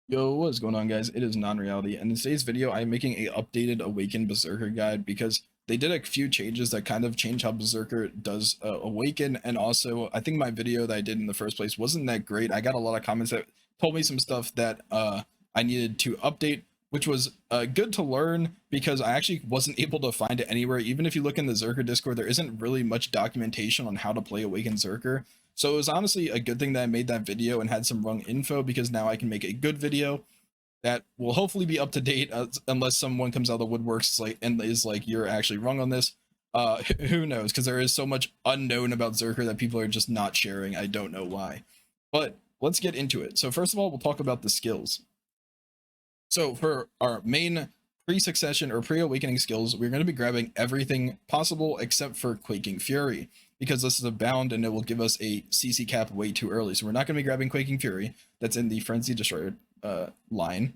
Yo, what's going on, guys? It is non-reality, and in today's video I'm making a updated Awaken Berserker guide because they did a few changes that kind of change how Berserker does Awaken. And also I think my video that I did in the first place wasn't that great. I got a lot of comments that told me some stuff that I needed to update, which was good to learn because I actually wasn't able to find it anywhere. Even if you look in the Zerker Discord, there isn't really much documentation on how to play Awaken Zerker. So it was honestly a good thing that I made that video and had some wrong info, because now I can make a good video that will hopefully be up to date, unless someone comes out of the woodworks and is like, you're actually wrong on this. Who knows? Because there is so much unknown about Zerker that people are just not sharing. I don't know why. But let's get into it. So first of all, we'll talk about the skills. So for our main pre-succession or pre-awakening skills, we're going to be grabbing everything possible except for Quaking Fury, because this is a bound and it will give us a CC cap way too early. So we're not going to be grabbing Quaking Fury. That's in the Frenzy Destroyer line.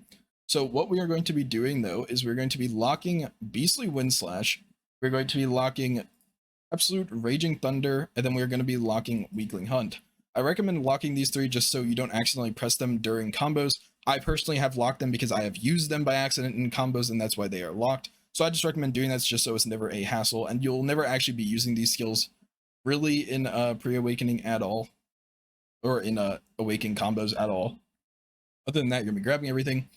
So what we are going to be doing, though, is we're going to be locking Beastly Windslash. We're going to be locking Absolute Raging Thunder, and then we're going to be locking Weakling Hunt. I recommend locking these three just so you don't accidentally press them during combos. I personally have locked them because I have used them by accident in combos, and that's why they are locked. So I just recommend doing that just so it's never a hassle, and you'll never actually be using these skills really in pre-awakening at all, or in awaken combos at all. Other than that, you're gonna be grabbing everything.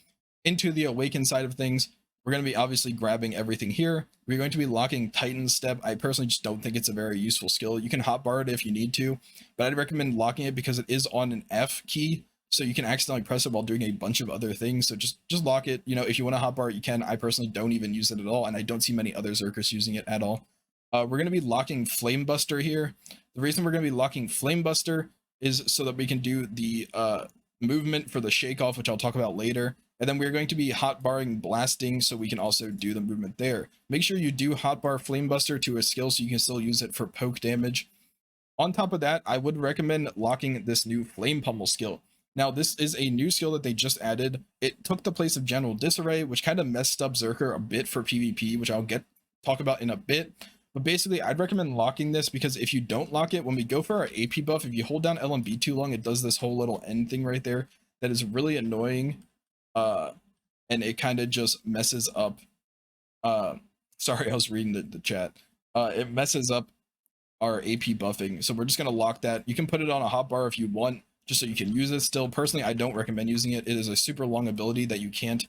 Into the awaken side of things, we're going to be obviously grabbing everything here. We're going to be locking Titan Step. I personally just don't think it's a very useful skill. You can hotbar it if you need to, but I'd recommend locking it because it is on an F key, so you can accidentally press it while doing a bunch of other things. So just lock it. You know, if you want to hotbar it, you can. I personally don't even use it at all, and I don't see many other Zerkers using it at all. We're going to be locking Flambuster here. The reason we're going to be locking Flambuster is so that we can do the movement for the shake off, which I'll talk about later. And then we're going to be hotbarring Blasting so we can also do the movement there. Make sure you do hotbar Flamebuster to a skill so you can still use it for poke damage. On top of that, I would recommend locking this new Flame Pummel skill. Now, this is a new skill that they just added. It took the place of General Disarray, which kind of messed up Zerker a bit for PvP, which I'll talk about in a bit. But basically, I'd recommend locking this because if you don't lock it, when we go for our AP buff, if you hold down LMB too long, it does this whole little end thing right there that is really annoying. And it kind of just messes up. Sorry, I was reading the chat. It messes up our AP buffing. So we're just going to lock that. You can put it on a hotbar if you want, just so you can use it still. Personally, I don't recommend using it. It is a super long ability that you can't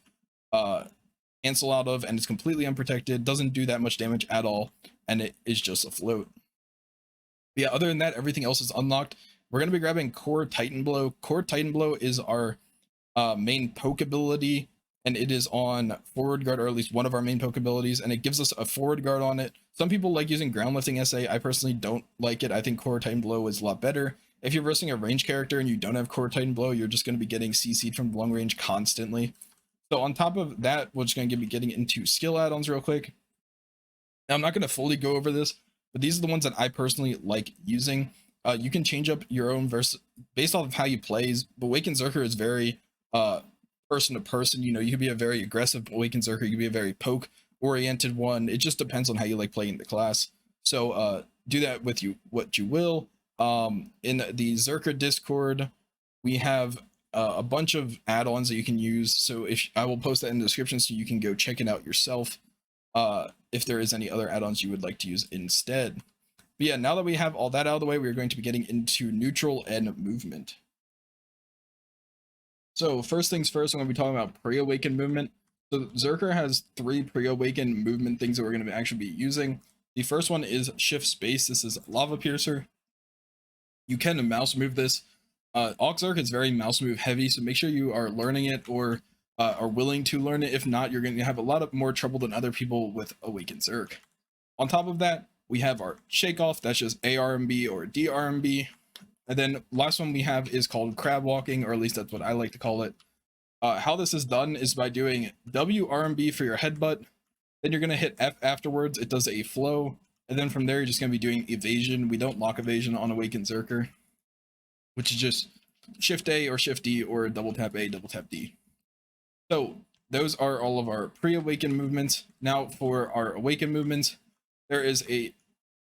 cancel out of, and it's completely unprotected, doesn't do that much damage at all, and it is just a float. But yeah, other than that, everything else is unlocked. We're going to be grabbing Core Titan Blow. Core Titan Blow is our main poke ability, and it is on forward guard, or at least one of our main poke abilities, and it gives us a forward guard on it. Some people like using ground lifting SA. I personally don't like it. I think Core Titan Blow is a lot better. If you're versing a range character and you don't have Core Titan Blow, you're just going to be getting CC'd from long range constantly. So on top of that, we're just going to be getting into skill add-ons real quick. Now, I'm not going to fully go over this, but these are the ones that I personally like using. You can change up your own verse based off of how you play. But Awaken Zerker is very person to person. You know, you could be a very aggressive Awaken Zerker, you could be a very poke oriented one. It just depends on how you like playing the class. So do that with what you will. In the Zerker Discord, we have a bunch of add-ons that you can use. So if I will post that in the description so you can go check it out yourself. If there is any other add-ons you would like to use instead. But yeah, now that we have all that out of the way, we're going to be getting into neutral and movement. So first things first, I'm going to be talking about pre-awaken movement. So Zerker has 3 pre-awaken movement things that we're going to actually be using. The first one is Shift Space. This is Lava Piercer. You can mouse move this. Zerk is very mouse move heavy, so make sure you are learning it or are willing to learn it. If not, you're going to have a lot of more trouble than other people with Awaken Zerk. On top of that, we have our Shake Off. That's just A-Rmb or D-Rmb. And then last one we have is called Crab Walking, or at least that's what I like to call it. How this is done is by doing W-Rmb for your headbutt. Then you're going to hit F afterwards. It does a flow. And then from there, you're just going to be doing evasion. We don't lock evasion on Awaken Zerker, which is just Shift A or Shift D or double tap A, double tap D. So those are all of our pre-awaken movements. Now for our awaken movements, there is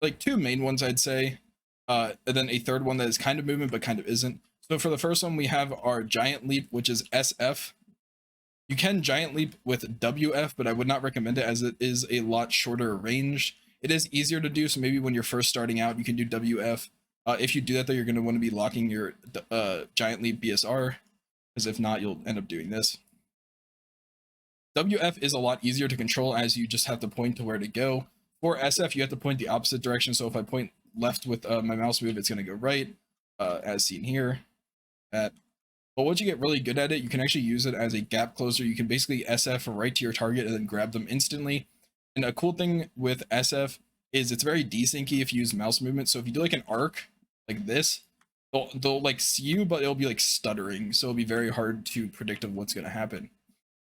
like 2 main ones, I'd say. And then a third one that is kind of movement but kind of isn't. So for the first one, we have our Giant Leap, which is SF. You can giant leap with WF, but I would not recommend it as it is a lot shorter range. It is easier to do, so maybe when you're first starting out, you can do WF. If you do that, though, you're going to want to be locking your giant leap BSR, because if not, you'll end up doing this. WF is a lot easier to control as you just have to point to where to go. For SF, you have to point the opposite direction, so if I point left with my mouse move, it's going to go right, as seen here. But once you get really good at it, you can actually use it as a gap closer. You can basically SF right to your target and then grab them instantly. And a cool thing with SF is it's very desyncy if you use mouse movement. So if you do like an arc like this, they'll like see you, but it'll be like stuttering. So it'll be very hard to predict of what's going to happen.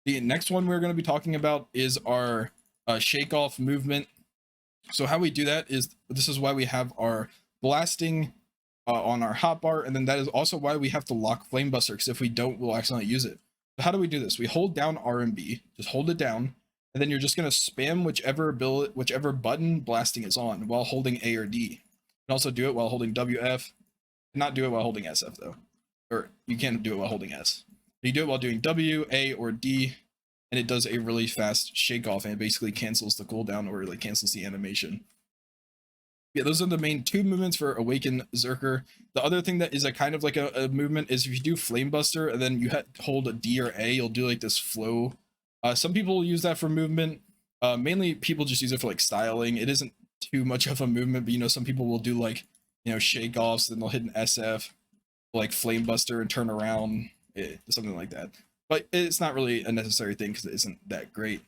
The next one we're going to be talking about is our shake off movement. So how we do that is, this is why we have our blasting on our hotbar, and then that is also why we have to lock Flambuster, because if we don't, we'll accidentally use it. So how do we do this? We hold down RMB, just hold it down, and then you're just going to spam whichever button blasting is on while holding A or D. You can also do it while holding WF. Not do it while holding SF though, or you can't do it while holding S. You do it while doing W, A, or D, and it does a really fast shake off, and it basically cancels the cooldown or like cancels the animation. Yeah, those are the main two movements for Awaken Berserker. The other thing that is a kind of like a movement is if you do Flambuster and then you hold a D or A, you'll do like this flow. Some people use that for movement. Mainly people just use it for like styling. It isn't too much of a movement, but you know, some people will do like, you know, shake offs, then they'll hit an SF, like Flambuster and turn around, something like that. But it's not really a necessary thing because it isn't that great.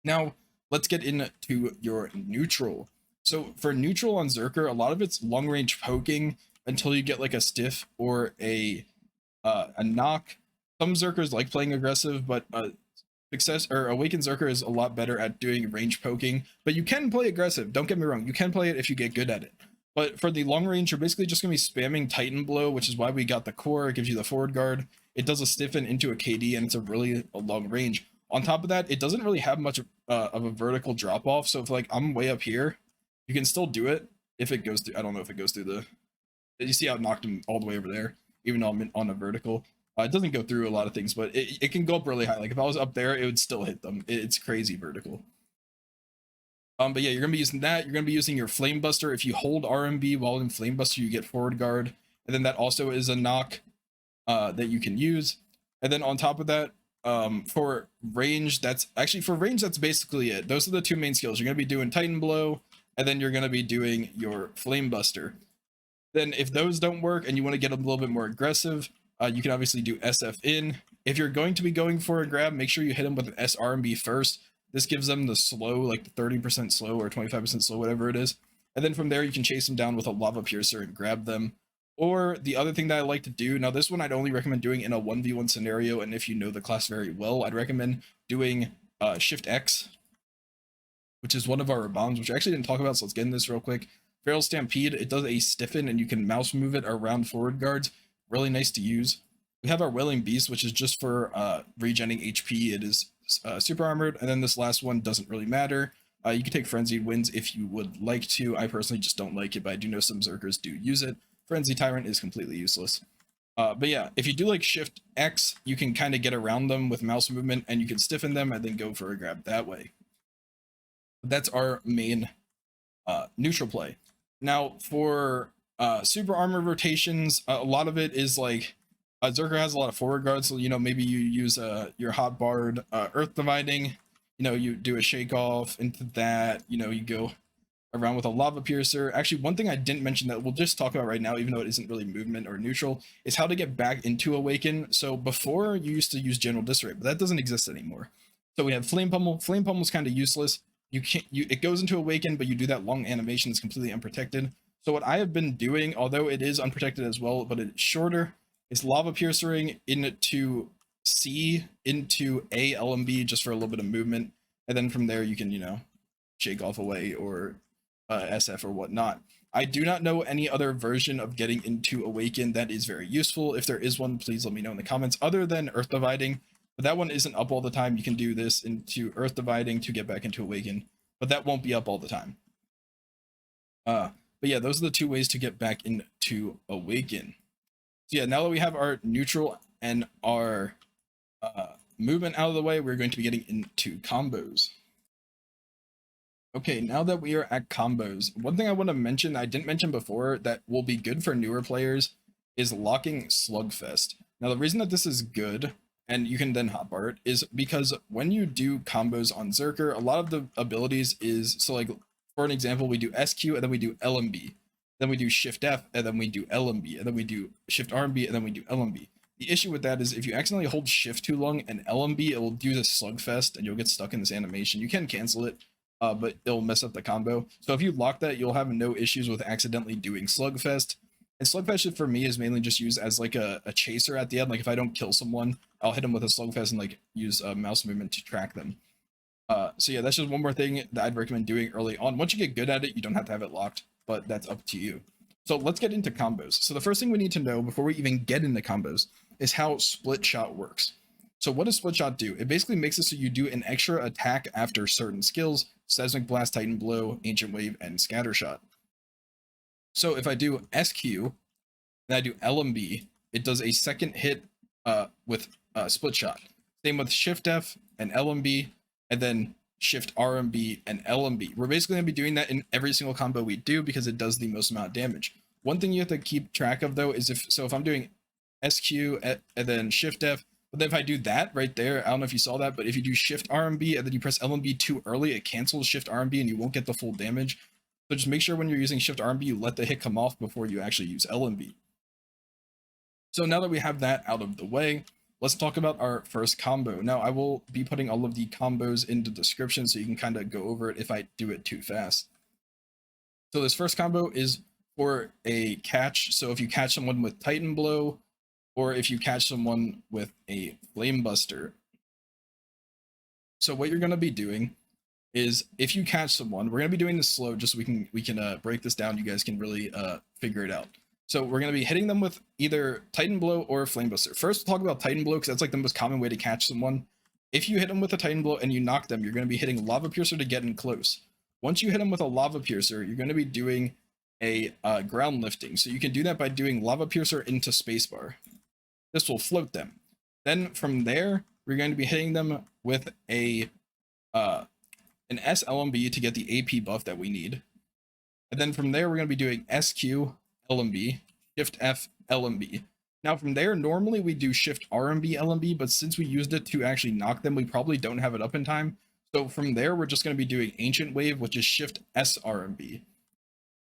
Now, let's get into your neutral. So for neutral on Berserker, a lot of it's long range poking until you get like a stiff or a knock. Some Berserkers like playing aggressive, but Awaken Berserker is a lot better at doing range poking. But you can play aggressive. Don't get me wrong. You can play it if you get good at it. But for the long range, you're basically just going to be spamming Titan Blow, which is why we got the core. It gives you the forward guard. It does a stiffen into a KD, and it's a long range. On top of that, it doesn't really have much of a vertical drop off. So if like I'm way up here, you can still do it if it goes through. I don't know if it goes through the. You see how it knocked him all the way over there, even though I'm on a vertical. It doesn't go through a lot of things, but it can go up really high. Like if I was up there, it would still hit them. It's crazy vertical. But yeah, you're gonna be using that. You're gonna be using your Flambuster. If you hold RMB while in Flambuster, you get forward guard, and then that also is a knock that you can use. And then on top of that, for range, that's basically it. Those are the two main skills. You're gonna be doing Titan Blow, and then you're gonna be doing your Flambuster. Then if those don't work and you want to get a little bit more aggressive, you can obviously do SF in. If you're going to be going for a grab, make sure you hit them with an S-RMB first. This gives them the slow, like 30% slow or 25% slow, whatever it is. And then from there, you can chase them down with a lava piercer and grab them. Or the other thing that I like to do, now this one I'd only recommend doing in a 1v1 scenario, and if you know the class very well, I'd recommend doing Shift-X, which is one of our bombs, which I actually didn't talk about, so let's get in this real quick. Feral Stampede, it does a stiffen, and you can mouse move it around forward guards. Really nice to use. We have our Wailing Beast, which is just for regenning HP. It is super armored, and then this last one doesn't really matter. You can take Frenzied Winds if you would like to. I personally just don't like it, but I do know some Berserkers do use it. Frenzy Tyrant is completely useless. But yeah, if you do like Shift X, you can kind of get around them with mouse movement, and you can stiffen them and then go for a grab that way. That's our main neutral play. Now for super armor rotations, a lot of it is like Berserker has a lot of forward guards, so you know, maybe you use your hot barred earth dividing, you know, you do a shake off into that, you know, you go around with a lava piercer. Actually, one thing I didn't mention that we'll just talk about right now, even though it isn't really movement or neutral, is how to get back into Awaken. So before you used to use General Disarray, but that doesn't exist anymore. So we have Flame Pummel. Flame Pummel is kind of useless. It goes into Awaken, but you do that long animation. It's completely unprotected. So what I have been doing, although it is unprotected as well, but it's shorter, is lava piercing into C into A-LMB just for a little bit of movement, and then from there you can, you know, shake off away or SF or whatnot. I do not know any other version of getting into Awaken that is very useful. If there is one, please let me know in the comments, other than Earth Dividing. But that one isn't up all the time. You can do this into Earth Dividing to get back into Awaken, but that won't be up all the time. But yeah, those are the two ways to get back into Awaken. So yeah, now that we have our neutral and our movement out of the way, we're going to be getting into combos. Okay, now that we are at combos, one thing I want to mention, I didn't mention before, that will be good for newer players is locking Slugfest. Now, the reason that this is good, and you can then hotbar it, is because when you do combos on Berserker, a lot of the abilities is, so like, for an example, we do SQ, and then we do LMB, then we do Shift-F, and then we do LMB, and then we do Shift-Rmb, and then we do LMB. The issue with that is if you accidentally hold Shift too long and LMB, it will do this Slugfest, and you'll get stuck in this animation. You can cancel it, but it'll mess up the combo. So if you lock that, you'll have no issues with accidentally doing Slugfest. And Slugfest for me is mainly just used as like a chaser at the end. Like if I don't kill someone, I'll hit them with a Slugfest and like use a mouse movement to track them. So yeah, that's just one more thing that I'd recommend doing early on. Once you get good at it, you don't have to have it locked, but that's up to you. So let's get into combos. So the first thing we need to know before we even get into combos is how split shot works. So what does split shot do? It basically makes it so you do an extra attack after certain skills: Seismic Blast, Titan Blow, Ancient Wave, and Scatter Shot. So if I do SQ and I do LMB, it does a second hit with split shot. Same with Shift F and LMB, and then Shift-Rmb and LMB. We're basically going to be doing that in every single combo we do because it does the most amount of damage. One thing you have to keep track of though is if I'm doing SQ and then Shift F, but then if I do that right there, I don't know if you saw that, but if you do Shift-Rmb and then you press LMB too early, it cancels Shift-Rmb and you won't get the full damage. So just make sure when you're using Shift-Rmb, you let the hit come off before you actually use LMB. So now that we have that out of the way, let's talk about our first combo. Now, I will be putting all of the combos in the description so you can kind of go over it if I do it too fast. So this first combo is for a catch. So if you catch someone with Titan Blow, or if you catch someone with a Flambuster. So what you're going to be doing is if you catch someone, we're going to be doing this slow just so we can break this down. You guys can really figure it out. So we're going to be hitting them with either Titan Blow or Flambuster. First, we'll talk about Titan Blow because that's like the most common way to catch someone. If you hit them with a Titan Blow and you knock them, you're going to be hitting Lava Piercer to get in close. Once you hit them with a Lava Piercer, you're going to be doing a ground lifting. So you can do that by doing Lava Piercer into spacebar. This will float them. Then from there, we're going to be hitting them with an S-LMB to get the AP buff that we need. And then from there, we're going to be doing SQ, LMB, Shift F, LMB. Now from there, normally we do Shift-Rmb, LMB, but since we used it to actually knock them, we probably don't have it up in time. So from there, we're just going to be doing Ancient Wave, which is Shift-S-Rmb.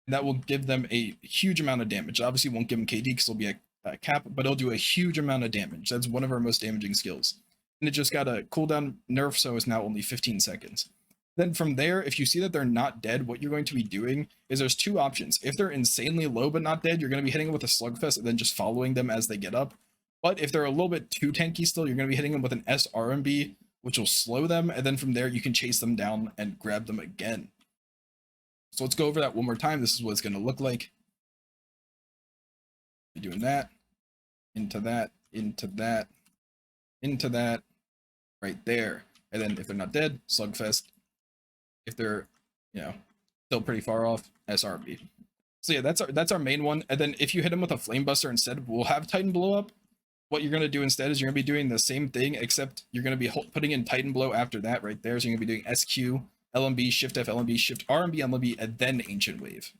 And that will give them a huge amount of damage. It obviously won't give them KD because it'll be a cap, but it'll do a huge amount of damage. That's one of our most damaging skills. And it just got a cooldown nerf, so it's now only 15 seconds. Then from there, if you see that they're not dead, what you're going to be doing is there's two options. If they're insanely low but not dead, you're going to be hitting them with a Slugfest and then just following them as they get up. But if they're a little bit too tanky still, you're going to be hitting them with an S-RMB, which will slow them. And then from there, you can chase them down and grab them again. So let's go over that one more time. This is what it's going to look like. You're doing that, into that, into that, into that, right there. And then if they're not dead, Slugfest. If they're, still pretty far off, S-RMB. So yeah, that's our main one. And then if you hit them with a Flamebuster instead, we'll have Titan Blow up. What you're going to do instead is you're going to be doing the same thing, except you're going to be putting in Titan Blow after that right there. So you're going to be doing SQ, LMB, Shift F, LMB, Shift-Rmb, LMB, and then Ancient Wave.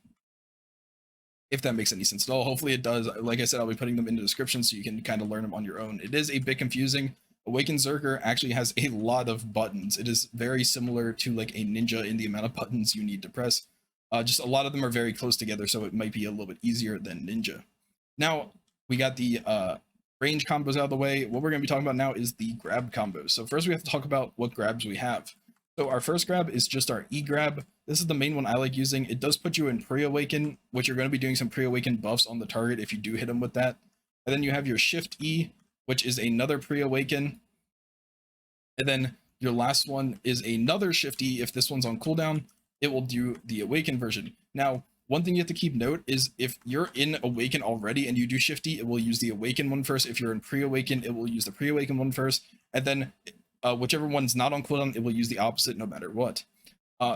If that makes any sense at all. Hopefully it does. Like I said, I'll be putting them in the description so you can kind of learn them on your own. It is a bit confusing. Awaken Berserker actually has a lot of buttons. It is very similar to like a ninja in the amount of buttons you need to press. Just a lot of them are very close together, so it might be a little bit easier than ninja. Now, we got the range combos out of the way. What we're going to be talking about now is the grab combos. So first we have to talk about what grabs we have. So our first grab is just our E-grab. This is the main one I like using. It does put you in pre-awaken, which you're going to be doing some pre-awaken buffs on the target if you do hit them with that. And then you have your Shift-E, which is another pre-awaken. And then your last one is another Shift-E. If this one's on cooldown, it will do the Awaken version. Now, one thing you have to keep note is if you're in Awaken already and you do Shift-E, it will use the Awaken one first. If you're in pre-awaken, it will use the pre-awaken one first. And then whichever one's not on cooldown, it will use the opposite no matter what.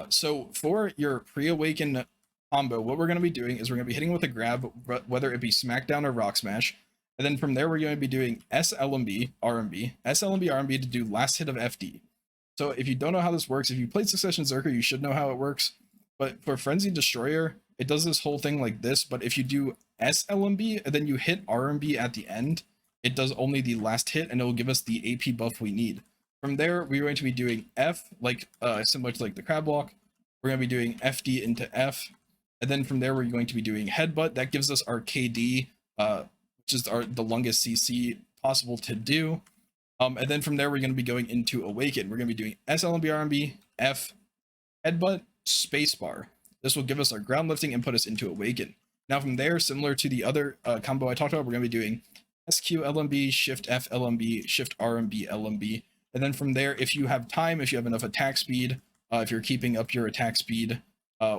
So for your pre-awaken combo, what we're going to be doing is we're going to be hitting with a grab, whether it be Smackdown or Rock Smash. And then from there, we're going to be doing S-LMB-RMB, S-LMB-RMB to do last hit of FD. So if you don't know how this works, if you played Succession Berserker, you should know how it works. But for Frenzied Destroyer, it does this whole thing like this. But if you do S-LMB and then you hit RMB at the end, it does only the last hit and it will give us the AP buff we need. From there, we're going to be doing F, like similar to like the crab walk. We're going to be doing FD into F. And then from there, we're going to be doing headbutt. That gives us our KD, which is the longest CC possible to do. And then from there, we're going to be going into Awaken. We're going to be doing S-LMB-RMB, F, headbutt, spacebar. This will give us our ground lifting and put us into Awaken. Now from there, similar to the other combo I talked about, we're going to be doing SQ-LMB, Shift-F-LMB, Shift-Rmb, LMB. And then from there, if you have time, if you have enough attack speed, if you're keeping up your attack speed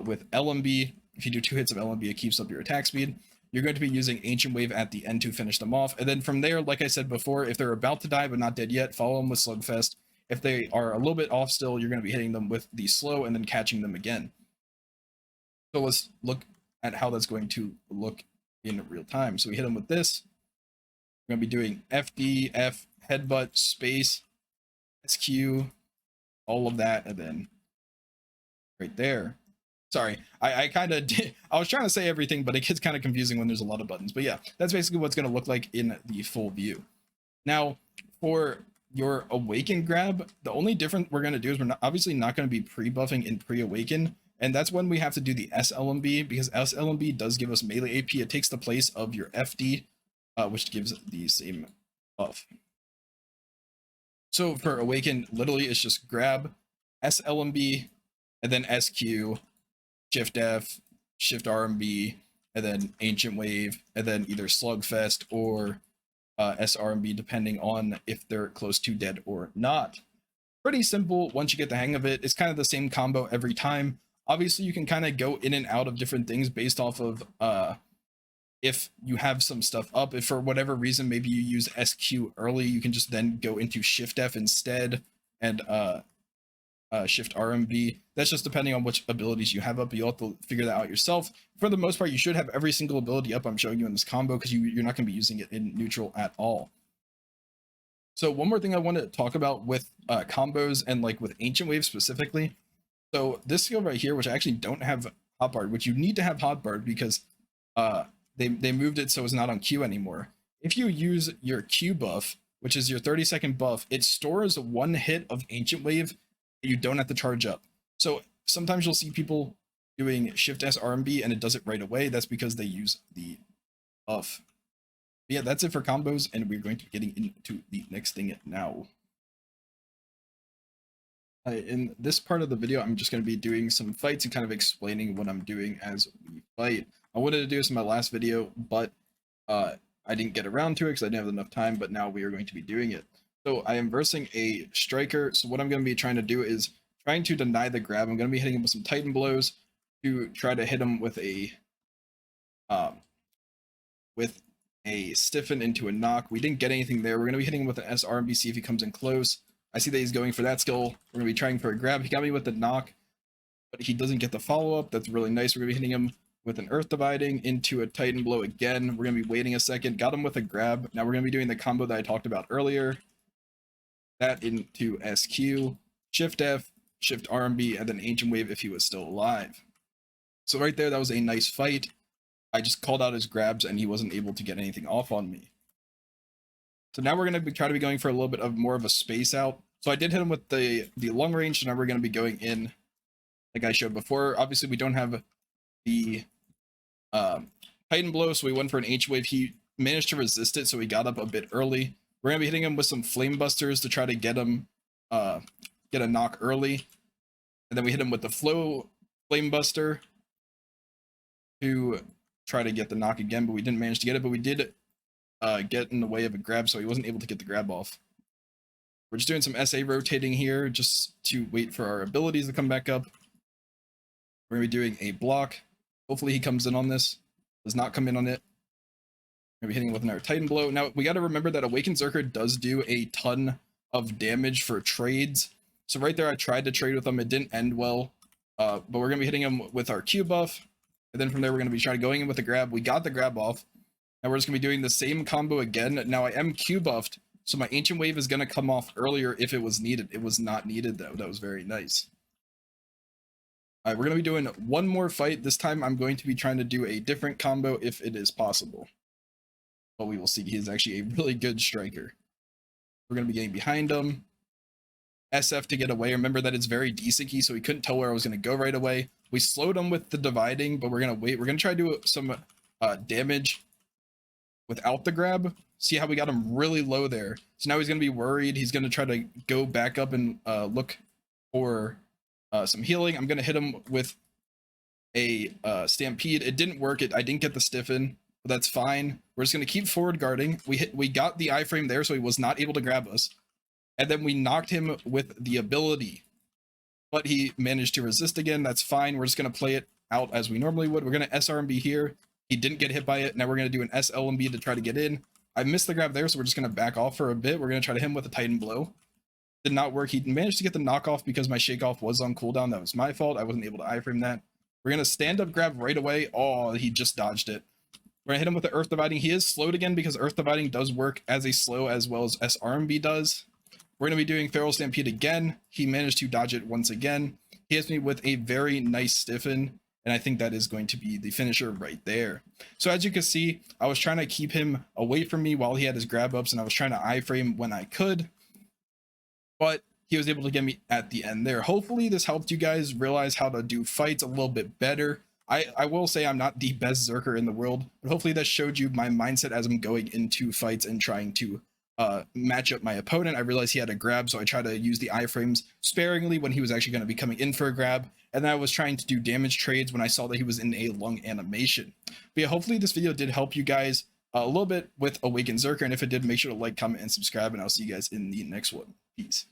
with LMB, if you do 2 hits of LMB, it keeps up your attack speed. You're going to be using Ancient Wave at the end to finish them off. And then from there, like I said before, if they're about to die but not dead yet, follow them with Slugfest. If they are a little bit off still, you're going to be hitting them with the slow and then catching them again. So let's look at how that's going to look in real time. So we hit them with this. We're going to be doing FD, F, headbutt, space, SQ, all of that, and then right there. Sorry, I kind of I was trying to say everything, but it gets kind of confusing when there's a lot of buttons. But yeah, that's basically what's going to look like in the full view. Now, for your Awaken grab, the only difference we're going to do is we're obviously not going to be pre-buffing in pre-Awaken, and that's when we have to do the S-LMB, because S-LMB does give us melee AP. It takes the place of your FD, which gives the same buff. So for Awaken, literally it's just grab S-LMB, and then SQ, Shift F, Shift-Rmb, and then Ancient Wave, and then either Slugfest or S-Rmb, depending on if they're close to dead or not. Pretty simple once you get the hang of it. It's kind of the same combo every time. Obviously, you can kind of go in and out of different things based off of if you have some stuff up. If for whatever reason, maybe you use SQ early, you can just then go into Shift F instead and Shift-Rmb. That's just depending on which abilities you have up. You'll have to figure that out yourself. For the most part, you should have every single ability up I'm showing you in this combo, because you're not going to be using it in neutral at all. So one more thing I want to talk about with combos and like with Ancient Wave specifically. So this skill right here, which I actually don't have hotbarred, which you need to have hotbarred because they moved it so it's not on Q anymore. If you use your Q buff, which is your 30-second buff, it stores 1 hit of Ancient Wave. You don't have to charge up. So sometimes you'll see people doing Shift-S-Rmb and it does it right away. That's because they use the buff. But yeah, that's it for combos, and we're going to be getting into the next thing now. In this part of the video, I'm just going to be doing some fights and kind of explaining what I'm doing as we fight. I wanted to do this in my last video, but I didn't get around to it because I didn't have enough time, but now we are going to be doing it. So I am versing a striker. So what I'm going to be trying to do is trying to deny the grab. I'm going to be hitting him with some Titan blows to try to hit him with a stiffen into a knock. We didn't get anything there. We're going to be hitting him with an S-Rmb, see if he comes in close. I see that he's going for that skill. We're going to be trying for a grab. He got me with the knock, but he doesn't get the follow-up. That's really nice. We're going to be hitting him with an Earth Dividing into a Titan blow again. We're going to be waiting a second. Got him with a grab. Now we're going to be doing the combo that I talked about earlier. That into SQ, Shift F, Shift-Rmb, and then Ancient Wave if he was still alive. So right there, that was a nice fight. I just called out his grabs and he wasn't able to get anything off on me. So now we're going to try to be going for a little bit of more of a space out. So I did hit him with the long range, so now we're going to be going in like I showed before. Obviously, we don't have the Titan blow, so we went for an H-Wave. He managed to resist it, so he got up a bit early. We're going to be hitting him with some Flambusters to try to get him, get a knock early. And then we hit him with the Flambuster to try to get the knock again, but we didn't manage to get it. But we did get in the way of a grab, so he wasn't able to get the grab off. We're just doing some SA rotating here just to wait for our abilities to come back up. We're going to be doing a block. Hopefully he comes in on this. Does not come in on it. We're going to be hitting with another Titan blow. Now, we got to remember that Awaken Berserker does do a ton of damage for trades. So right there, I tried to trade with him. It didn't end well. But we're going to be hitting him with our Q buff. And then from there, we're going to be going in with the grab. We got the grab off. And we're just going to be doing the same combo again. Now I am Q buffed, so my Ancient Wave is going to come off earlier if it was needed. It was not needed though. That was very nice. All right, we're going to be doing one more fight. This time I'm going to be trying to do a different combo if it is possible. But we will see. He is actually a really good striker. We're going to be getting behind him. SF to get away. Remember that it's very desyncy, so he couldn't tell where I was going to go right away. We slowed him with the dividing, but we're going to wait. We're going to try to do some damage without the grab. See how we got him really low there. So now he's going to be worried. He's going to try to go back up and look for some healing. I'm going to hit him with a stampede. It didn't work. I didn't get the stiffen, but that's fine. We're just going to keep forward guarding. We got the iframe there, so he was not able to grab us. And then we knocked him with the ability, but he managed to resist again. That's fine. We're just going to play it out as we normally would. We're going to S-Rmb here. He didn't get hit by it. Now we're going to do an S-LMB to try to get in. I missed the grab there, so we're just going to back off for a bit. We're going to try to hit him with a Titan blow. Did not work. He managed to get the knockoff because my shake off was on cooldown. That was my fault. I wasn't able to iframe that. We're going to stand up grab right away. Oh, he just dodged it. We're going to hit him with the Earth Dividing. He is slowed again because Earth Dividing does work as a slow as well as S-Rmb does. We're going to be doing Feral Stampede again. He managed to dodge it once again. He hits me with a very nice stiffen, and I think that is going to be the finisher right there. So as you can see, I was trying to keep him away from me while he had his grab ups, and I was trying to iframe when I could, but he was able to get me at the end there. Hopefully this helped you guys realize how to do fights a little bit better. I will say I'm not the best Berserker in the world, but hopefully that showed you my mindset as I'm going into fights and trying to match up my opponent. I realized he had a grab, so I tried to use the iframes sparingly when he was actually going to be coming in for a grab, and then I was trying to do damage trades when I saw that he was in a lung animation. But yeah, hopefully this video did help you guys a little bit with Awaken Berserker, and if it did, make sure to like, comment, and subscribe, and I'll see you guys in the next one. Peace.